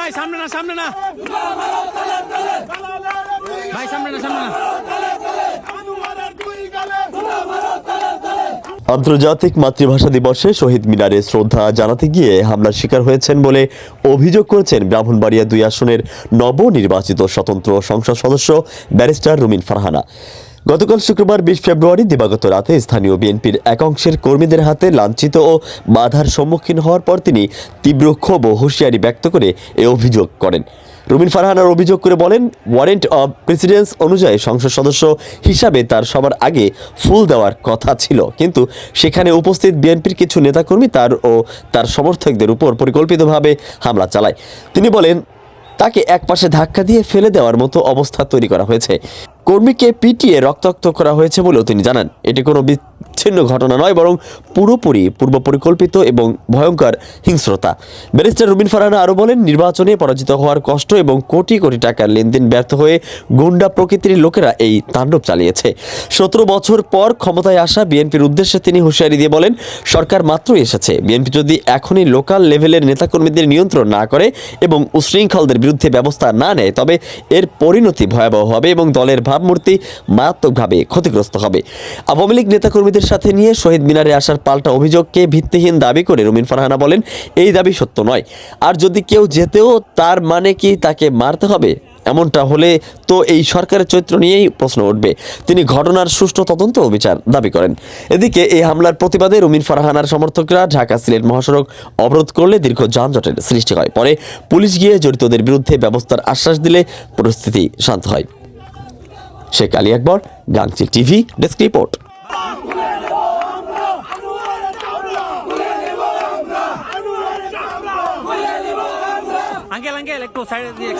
ভাই সামনে না ভাই সামনে না আন্তর্জাতিক মাতৃভাষা দিবসে শহীদ মিনারে শ্রদ্ধা জানাতে গিয়ে হামলার শিকার হয়েছেন বলে অভিযোগ করেছেন ব্রাহ্মণবাড়িয়া 2 আসনের নবনির্বাচিত স্বতন্ত্র সংসদ সদস্য ব্যারিস্টার রুমিন ফারহানা। গতকাল শুক্রবার 20 ফেব্রুয়ারি দিবাগত রাতে স্থানীয় বিএনপির এক অংশের কর্মীদের হাতে লাঞ্ছিত ও বাধার সম্মুখীন হওয়ার পর তিনি তীব্র ক্ষোভ ও হুঁশিয়ারি ব্যক্ত করে এ অভিযোগ করেন। রুমিন ফারহানার অভিযোগ করে বলেন, ওয়ারেন্ট অব প্রেসিডেন্স অনুযায়ী সংসদ সদস্য হিসাবে তার সবার আগে ফুল দেওয়ার কথা ছিল, কিন্তু সেখানে উপস্থিত বিএনপির কিছু নেতাকর্মী তার সমর্থকদের উপর পরিকল্পিতভাবে হামলা চালায়। তিনি বলেন, তাকে একপাশে ধাক্কা দিয়ে ফেলে দেওয়ার মতো অবস্থা তৈরি করা হয়েছে। কর্মীকে পিটিয়ে রক্তাক্ত করা হয়েছে বলেও তিনি জানান। এটি কোনো বিচ্ছিন্ন ঘটনা নয়, বরং পুরোপুরি পূর্ব পরিকল্পিত এবং ভয়ঙ্কর হিংস্রতা। ব্যারিস্টার রুমিন ফারহানা আরও বলেন, নির্বাচনে পরাজিত হওয়ার কষ্ট এবং কোটি কোটি টাকার লেনদেন ব্যর্থ হয়ে গুন্ডা প্রকৃতির লোকেরা এই তাণ্ডব চালিয়েছে। 17 বছর পর ক্ষমতায় আসা বিএনপির উদ্দেশ্যে তিনি হুঁশিয়ারি দিয়ে বলেন, সরকার মাত্রই এসেছে, বিএনপি যদি এখনই লোকাল লেভেলের নেতাকর্মীদের নিয়ন্ত্রণ না করে এবং উশৃঙ্খলদের বিরুদ্ধে ব্যবস্থা না নেয়, তবে এর পরিণতি ভয়াবহ হবে এবং দলের ভাবমূর্তি মারাত্মকভাবে ক্ষতিগ্রস্ত হবে। আওয়ামী লীগ নেতাকর্মীদের সাথে নিয়ে শহীদ মিনারে আসার পাল্টা অভিযোগকে ভিত্তিহীন দাবি করে রুমিন ফারহানা বলেন, এই দাবি সত্য নয়। আর যদি কেউ যেতেও তার মানে কি তাকে মারতে হবে? এমনটা হলে তো এই সরকারের চরিত্র নিয়েই প্রশ্ন উঠবে। তিনি ঘটনার সুষ্ঠু তদন্ত ও বিচার দাবি করেন। এদিকে এই হামলার প্রতিবাদে রুমিন ফারহানার সমর্থকরা ঢাকা সিলেট মহাসড়ক অবরোধ করলে দীর্ঘ যানজটের সৃষ্টি হয়। পরে পুলিশ গিয়ে জড়িতদের বিরুদ্ধে ব্যবস্থার আশ্বাস দিলে পরিস্থিতি শান্ত হয়। শেখ আলী আকবর, গাংচিল টিভি, ডেস্ক রিপোর্ট। আঙ্কেল একটু সাইডে দিয়ে